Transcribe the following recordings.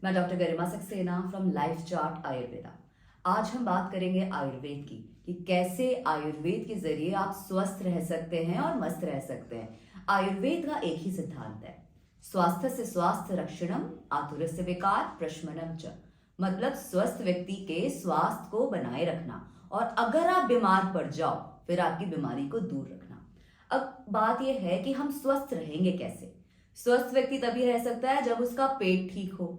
मैं doctor Garima Saxena from life chart Ayurveda. आज हम बात करेंगे आयुर्वेद की कि कैसे आयुर्वेद के जरिए आप स्वस्थ रह सकते हैं और मस्त रह सकते हैं। आयुर्वेद का एक ही सिद्धांत है, स्वास्थ्य से स्वास्थ्य रक्षणम आतुरस्य विकार प्रशमनम च। मतलब स्वस्थ व्यक्ति के स्वास्थ्य को बनाए रखना और अगर आप बीमार पड़ जाओ फिर आपकी बीमारी को दूर रखना। अब बात यह है कि हम स्वस्थ रहेंगे कैसे। स्वस्थ व्यक्ति तभी रह सकता है जब उसका पेट ठीक हो।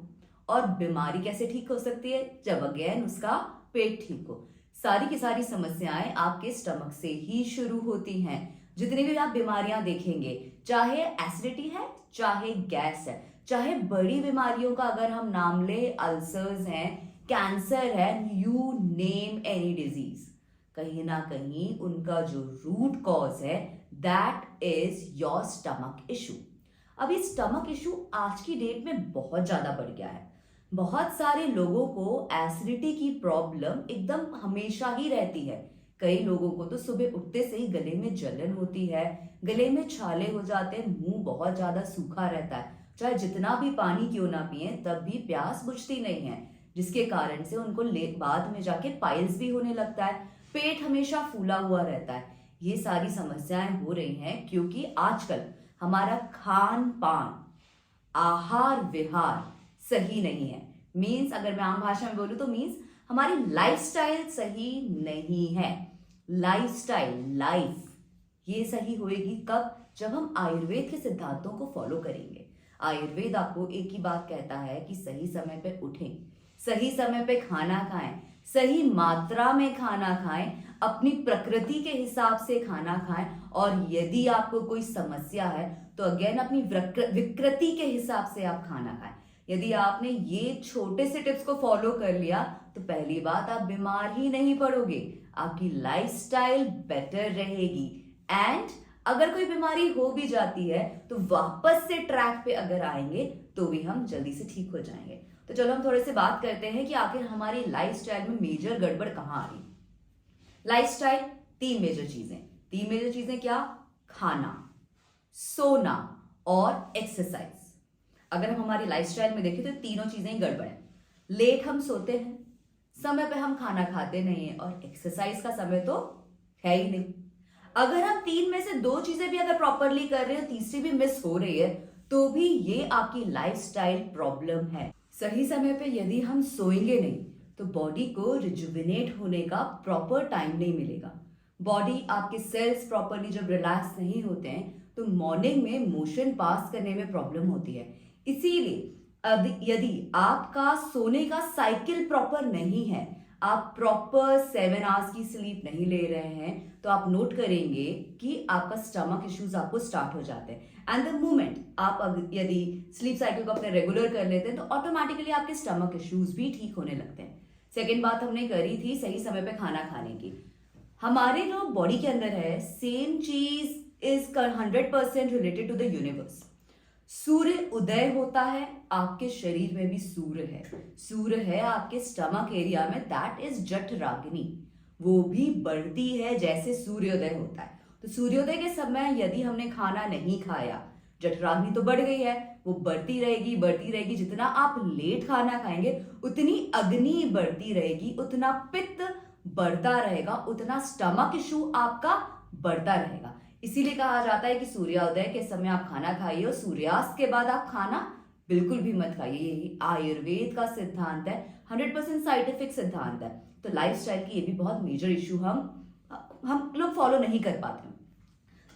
और बीमारी कैसे ठीक हो सकती है? जब अगेन उसका पेट ठीक हो। सारी की सारी समस्याएं आपके स्टमक से ही शुरू होती हैं। जितनी भी आप बीमारियां देखेंगे, चाहे एसिडिटी है, चाहे गैस है, चाहे बड़ी बीमारियों का अगर हम नाम ले, अल्सर्स हैं, कैंसर है, यू नेम एनी डिजीज, कहीं ना कहीं उनका जो रूट कॉज है that is your stomach issue. अभी स्टमक इशू आज की डेट में बहुत ज्यादा बढ़ गया है। बहुत सारे लोगों को एसिडिटी की प्रॉब्लम एकदम हमेशा ही रहती है। कई लोगों को तो सुबह उठते से ही गले में जलन होती है, गले में छाले हो जाते हैं, मुंह बहुत ज्यादा सूखा रहता है, चाहे जितना भी पानी क्यों ना पिए तब भी प्यास बुझती नहीं है, जिसके कारण से उनको बाद में जाके पाइल्स भी होने लगता है, पेट हमेशा फूला हुआ रहता है। ये सारी समस्याएं हो रही हैं क्योंकि आजकल हमारा खान पान, आहार विहार सही नहीं है। मीन्स अगर मैं आम भाषा में बोलूं तो मीन्स हमारी लाइफस्टाइल सही नहीं है। लाइफस्टाइल, लाइफ ये सही होएगी कब? जब हम आयुर्वेद के सिद्धांतों को फॉलो करेंगे। आयुर्वेद आपको एक ही बात कहता है कि सही समय पे उठें, सही समय पे खाना खाएं, सही मात्रा में खाना खाएं, अपनी प्रकृति के हिसाब से खाना खाएं, और यदि आपको कोई समस्या है तो अगेन अपनी विकृति के हिसाब से आप खाना खाएं। यदि आपने ये छोटे से टिप्स को फॉलो कर लिया तो पहली बात, आप बीमार ही नहीं पड़ोगे, आपकी लाइफस्टाइल बेटर रहेगी। एंड अगर कोई बीमारी हो भी जाती है तो वापस से ट्रैक पे अगर आएंगे तो भी हम जल्दी से ठीक हो जाएंगे। तो चलो हम थोड़े से बात करते हैं कि आखिर हमारी लाइफस्टाइल में मेजर गड़बड़ कहाँ आ रही। लाइफस्टाइल, तीन मेजर चीजें क्या? खाना, सोना और एक्सरसाइज। अगर हम हमारी लाइफस्टाइल में देखें तो तीनों चीजें ही गड़बड़ है। लेट हम सोते हैं, समय पे हम खाना खाते नहीं है, और एक्सरसाइज का समय तो है ही नहीं। अगर हम तीन में से दो चीजें भी अगर प्रॉपरली कर रहे हैं, तीसरी भी मिस हो रही है, तो भी ये आपकी लाइफस्टाइल प्रॉब्लम है। सही समय पे यदि हम सोएंगे नहीं तो बॉडी को रिजुविनेट होने का प्रॉपर टाइम नहीं मिलेगा। बॉडी, आपके सेल्स प्रॉपरली जब रिलैक्स नहीं होते हैं तो मॉर्निंग में मोशन पास करने में प्रॉब्लम होती है। इसीलिए यदि आपका सोने का साइकिल प्रॉपर नहीं है, आप प्रॉपर 7 आवर्स की स्लीप नहीं ले रहे हैं, तो आप नोट करेंगे कि आपका स्टमक इश्यूज आपको स्टार्ट हो जाते हैं। एंड द मोमेंट आप यदि स्लीप साइकिल को अपने रेगुलर कर लेते हैं तो ऑटोमेटिकली आपके स्टमक इश्यूज भी ठीक होने लगते हैं। सेकेंड बात हमने करी थी सही समय पे खाना खाने की। हमारे जो बॉडी के अंदर है, सेम चीज is 100% related to the universe. सूर्य उदय होता है, आपके शरीर में भी सूर्य है। सूर्य है आपके स्टमक एरिया में, दैट इज जठराग्नि। वो भी बढ़ती है जैसे सूर्योदय होता है। तो सूर्योदय के समय यदि हमने खाना नहीं खाया, जठराग्नि तो बढ़ गई है, वो बढ़ती रहेगी। जितना आप लेट खाना खाएंगे उतनी अग्नि बढ़ती रहेगी, उतना पित्त बढ़ता रहेगा, उतना स्टमक इशू आपका बढ़ता रहेगा। इसीलिए कहा जाता है कि सूर्योदय के समय आप खाना खाइए और सूर्यास्त के बाद आप खाना बिल्कुल भी मत खाइए। यही आयुर्वेद का सिद्धांत है, 100% साइंटिफिक सिद्धांत है। तो लाइफस्टाइल की ये भी बहुत मेजर इशू हम लोग फॉलो नहीं कर पाते।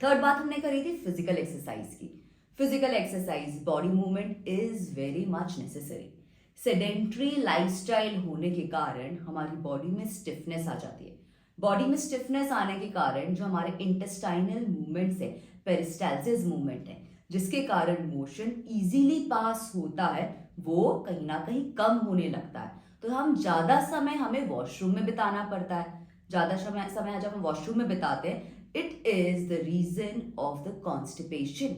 थर्ड बात हमने करी थी फिजिकल एक्सरसाइज की। Physical exercise, body movement is very much necessary. Sedentary lifestyle होने के कारण हमारी बॉडी में स्टिफनेस आ जाती है। बॉडी में स्टिफनेस आने के कारण जो हमारे इंटेस्टाइनल मूवमेंट्स है, पेरिस्टाल्सिस मूवमेंट है, जिसके कारण मोशन इजीली पास होता है, वो कहीं ना कहीं कम होने लगता है। तो हम ज्यादा समय हमें वॉशरूम में बिताना पड़ता है। ज्यादा समय जब हम वॉशरूम में बिताते हैं, it is the reason of the constipation.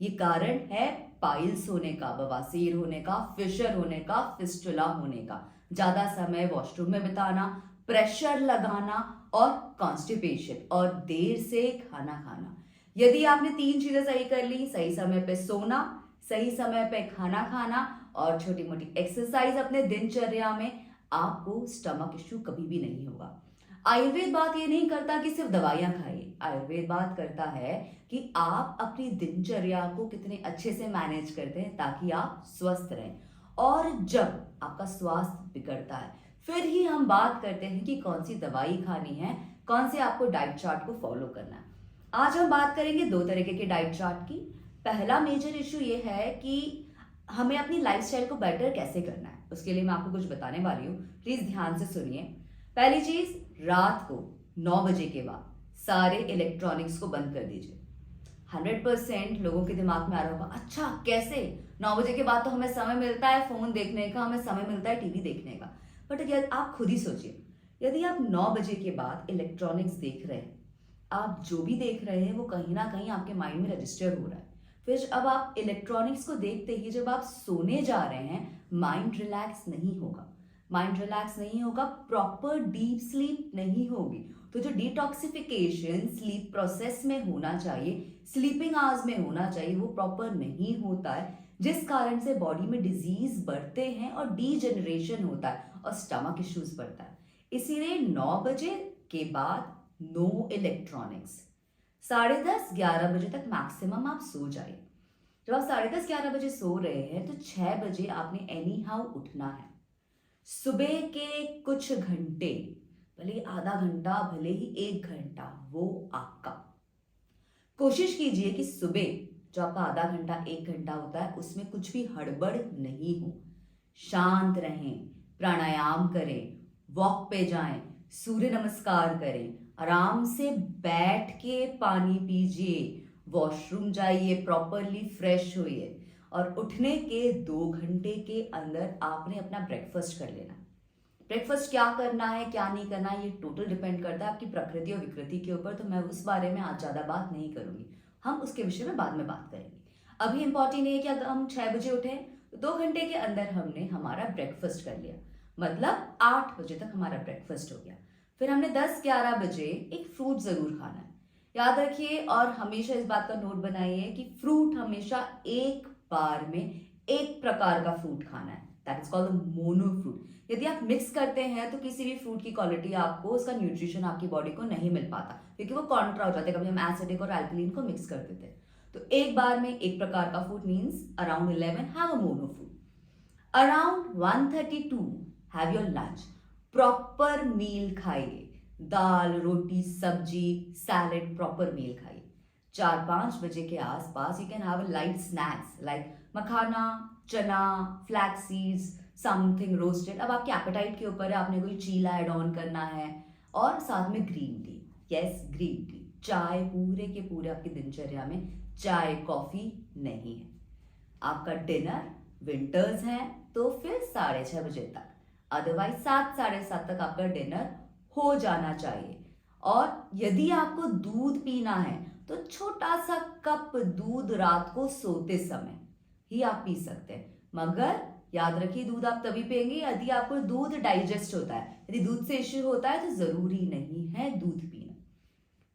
ये कारण है पाइल्स होने का, बवासीर होने का, फिशर होने का, फिस्टुला होने का। ज्यादा समय वॉशरूम में बिताना, प्रेशर लगाना और कॉन्स्टिपेशन, और देर से खाना खाना। यदि आपने तीन चीजें सही कर ली, सही समय पे सोना, सही समय पे खाना खाना और छोटी मोटी एक्सरसाइज अपने दिनचर्या में, आपको स्टमक इश्यू कभी भी नहीं होगा। आयुर्वेद बात ये नहीं करता कि सिर्फ दवाइयां खाइए, आयुर्वेद बात करता है कि आप अपनी दिनचर्या को कितने अच्छे से मैनेज करते हैं ताकि आप स्वस्थ रहें। और जब आपका स्वास्थ्य बिगड़ता है फिर ही हम बात करते हैं कि कौन सी दवाई खानी है, कौन से आपको डाइट चार्ट को फॉलो करना है। आज हम बात करेंगे दो तरीके के डाइट चार्ट की। पहला मेजर इशू ये है कि हमें अपनी लाइफस्टाइल को बेटर कैसे करना है, उसके लिए मैं आपको कुछ बताने वाली हूँ, प्लीज ध्यान से सुनिए। पहली चीज, रात को 9 बजे के बाद सारे इलेक्ट्रॉनिक्स को बंद कर दीजिए। 100% लोगों के दिमाग में आ रहा होगा, अच्छा कैसे, 9 बजे के बाद तो हमें समय मिलता है फोन देखने का, हमें समय मिलता है टीवी देखने का। बट आप खुद ही सोचिए, यदि आप 9 बजे के बाद इलेक्ट्रॉनिक्स देख रहे हैं, आप जो भी देख रहे हैं वो कहीं ना कहीं आपके माइंड में रजिस्टर हो रहा है। फिर अब आप इलेक्ट्रॉनिक्स को देखते ही जब आप सोने जा रहे हैं, माइंड रिलैक्स नहीं होगा, माइंड रिलैक्स नहीं होगा, प्रॉपर डीप स्लीप नहीं होगी। तो जो डिटॉक्सिफिकेशन स्लीप प्रोसेस में होना चाहिए, स्लीपिंग आवर्स में होना चाहिए, वो प्रॉपर नहीं होता है, जिस कारण से बॉडी में डिजीज बढ़ते हैं और डीजेनरेशन होता है और स्टमक इश्यूज बढ़ता है। इसीलिए 9 बजे के बाद नो इलेक्ट्रॉनिक्स। 10:30 11 बजे तक मैक्सिमम आप सो जाइए। जब आप 10:30 11 बजे सो रहे हैं तो 6 बजे आपने एनी हाउ उठना है। सुबह के कुछ घंटे, भले ही आधा घंटा, भले ही 1 घंटा, वो आपका। कोशिश कीजिए कि सुबह जो आपका आधा घंटा 1 घंटा होता है उसमें कुछ भी हड़बड़ नहीं हो, शांत रहें, प्राणायाम करें, वॉक पे जाएं, सूर्य नमस्कार करें, आराम से बैठ के पानी पीजिए, वॉशरूम जाइए, प्रॉपरली फ्रेश होइए और उठने के 2 घंटे के अंदर आपने अपना ब्रेकफास्ट कर लेना। ब्रेकफास्ट क्या करना है क्या नहीं करना है ये टोटल डिपेंड करता है आपकी प्रकृति और विकृति के ऊपर, तो मैं उस बारे में आज ज्यादा बात नहीं करूंगी, हम उसके विषय में बाद में बात करेंगे। अभी इंपॉर्टेंट है कि अगर हम 6 बजे उठे तो 2 घंटे के अंदर हमने हमारा ब्रेकफास्ट कर लिया, मतलब 8 बजे तक हमारा ब्रेकफास्ट हो गया। फिर हमने 10-11 बजे एक फ्रूट जरूर खाना है, याद रखिए, और हमेशा इस बात का नोट बनाइए कि फ्रूट हमेशा एक बार में एक प्रकार का फ्रूट खाना है, that is called mono fruit. यदि आप मिक्स करते हैं तो किसी भी फ्रूट की क्वालिटी आपको, उसका न्यूट्रिशन आपकी बॉडी को नहीं मिल पाता, क्योंकि वो कॉन्ट्रा हो जाते हैं, कभी हम एसिडिक और एल्कलीन को मिक्स कर देते हैं। तो एक बार में एक प्रकार का fruit means around 11 have a mono fruit. Around 1:32 have your lunch, proper meal खाइए, दाल रोटी सब्जी सैलेड, प्रॉपर मील खाइए। 4-5 बजे के आसपास you can have a light snacks like makhana, chana, flax seeds, something roasted. अब आपके एपेटाइट के ऊपर है, आपने कोई चीला ऐड ऑन करना है, और साथ में green tea, yes green tea. चाय पूरे के पूरे आपकी दिनचर्या में चाय कॉफी नहीं है। आपका डिनर विंटर्स है तो फिर 6:30 बजे तक, अदरवाइज 7-7:30 तक आपका डिनर हो जाना चाहिए। और यदि आपको दूध पीना है तो छोटा सा कप दूध रात को सोते समय ही आप पी सकते हैं, मगर याद रखिए दूध आप तभी पिएंगे यदि आपको दूध डाइजेस्ट होता है। यदि दूध से इश्यू होता है तो जरूरी नहीं है दूध पीना।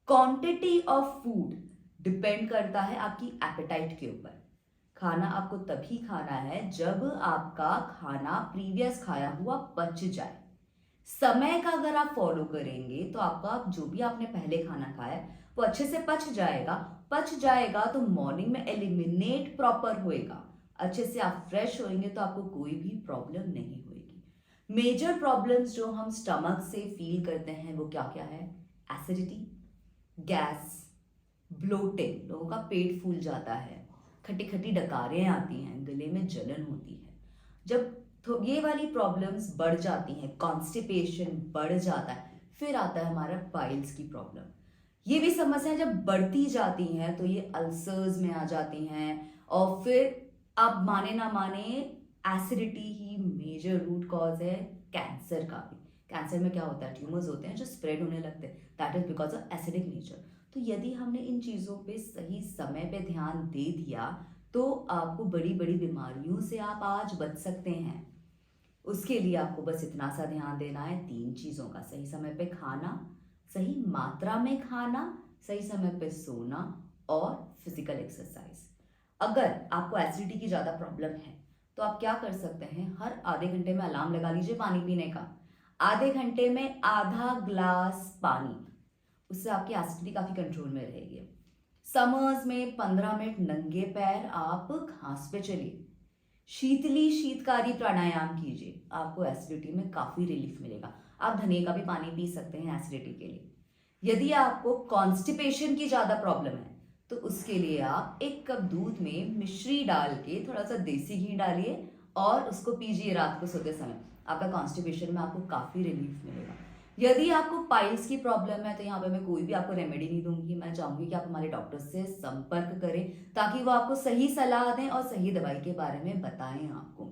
क्वांटिटी ऑफ फूड डिपेंड करता है आपकी एपेटाइट के ऊपर। खाना आपको तभी खाना है जब आपका खाना प्रीवियस खाया हुआ पच जाए। समय का अगर आप फॉलो करेंगे तो आपका जो भी आपने पहले खाना खाया वो अच्छे से पच जाएगा तो मॉर्निंग में एलिमिनेट प्रॉपर होएगा, अच्छे से आप फ्रेश होएंगे तो आपको कोई भी प्रॉब्लम नहीं होगी। मेजर प्रॉब्लम्स जो हम स्टमक से फील करते हैं वो क्या क्या है? एसिडिटी, गैस, ब्लोटिंग, लोगों का पेट फूल जाता है, खट्टी खट्टी डकारें आती हैं, गले में जलन होती है। जब तो ये वाली प्रॉब्लम्स बढ़ जाती हैं, कॉन्स्टिपेशन बढ़ जाता है, फिर आता है हमारा पाइल्स की प्रॉब्लम। ये भी समस्याएं जब बढ़ती जाती हैं तो ये अल्सर्स में आ जाती हैं, और फिर आप माने ना माने एसिडिटी ही मेजर रूट कॉज है कैंसर का भी। कैंसर में क्या होता है, ट्यूमर्स होते हैं जो स्प्रेड होने लगते हैं, that is because of acidic nature. तो यदि हमने इन चीज़ों पे सही समय पे ध्यान दे दिया तो आपको बड़ी बड़ी बीमारियों से आप आज बच सकते हैं। उसके लिए आपको बस इतना सा ध्यान देना है 3 चीज़ों का: सही समय पे खाना, सही मात्रा में खाना, सही समय पे सोना और फिजिकल एक्सरसाइज। अगर आपको एसिडिटी की ज़्यादा प्रॉब्लम है तो आप क्या कर सकते हैं, हर आधे घंटे में अलार्म लगा लीजिए पानी पीने का। आधे घंटे में आधा ग्लास पानी, उससे आपकी एसिडिटी काफी कंट्रोल में रहेगी। समर्स में 15 मिनट नंगे पैर आप घास पे चलिए। शीतली शीतकारी प्राणायाम कीजिए, आपको एसिडिटी में काफी रिलीफ मिलेगा। आप धनिया का भी पानी पी सकते हैं एसिडिटी के लिए। यदि आपको कॉन्स्टिपेशन की ज्यादा प्रॉब्लम है तो उसके लिए आप 1 कप दूध में मिश्री डाल के थोड़ा सा देसी घी डालिए और उसको पीजिए रात को सोते समय। आपका कॉन्स्टिपेशन में आपको काफी रिलीफ मिलेगा। यदि आपको पाइल्स की प्रॉब्लम है तो यहाँ पे मैं कोई भी आपको रेमेडी नहीं दूंगी। मैं चाहूंगी कि आप हमारे डॉक्टर से संपर्क करें ताकि वो आपको सही सलाह दें और सही दवाई के बारे में बताएं आपको।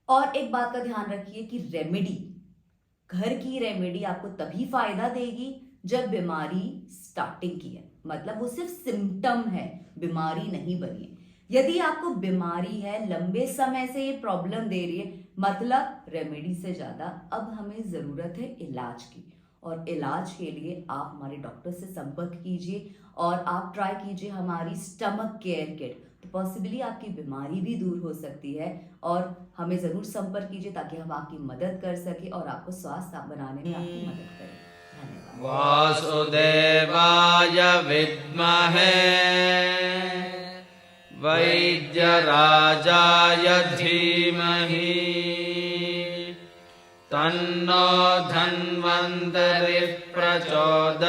और एक बात का ध्यान रखिए कि रेमेडी, घर की रेमेडी आपको तभी फायदा देगी जब बीमारी स्टार्टिंग की है, मतलब वो सिर्फ सिम्टम है, बीमारी नहीं बनी है। यदि आपको बीमारी है, लंबे समय से ये प्रॉब्लम दे रही है, मतलब रेमेडी से ज्यादा अब हमें जरूरत है इलाज की। और इलाज के लिए आप हमारे डॉक्टर से संपर्क कीजिए और आप ट्राई कीजिए हमारी स्टमक केयर किट, तो पॉसिबली आपकी बीमारी भी दूर हो सकती है। और हमें जरूर संपर्क कीजिए ताकि हम आपकी मदद कर सके और आपको स्वास्थ्य बनाने में आपकी मदद करें। धन्यवाद। वासुदेवाय विद्महे वैद्यराजाय धीमहि तन्नो धन्वन्तरिः प्रचोदयात्।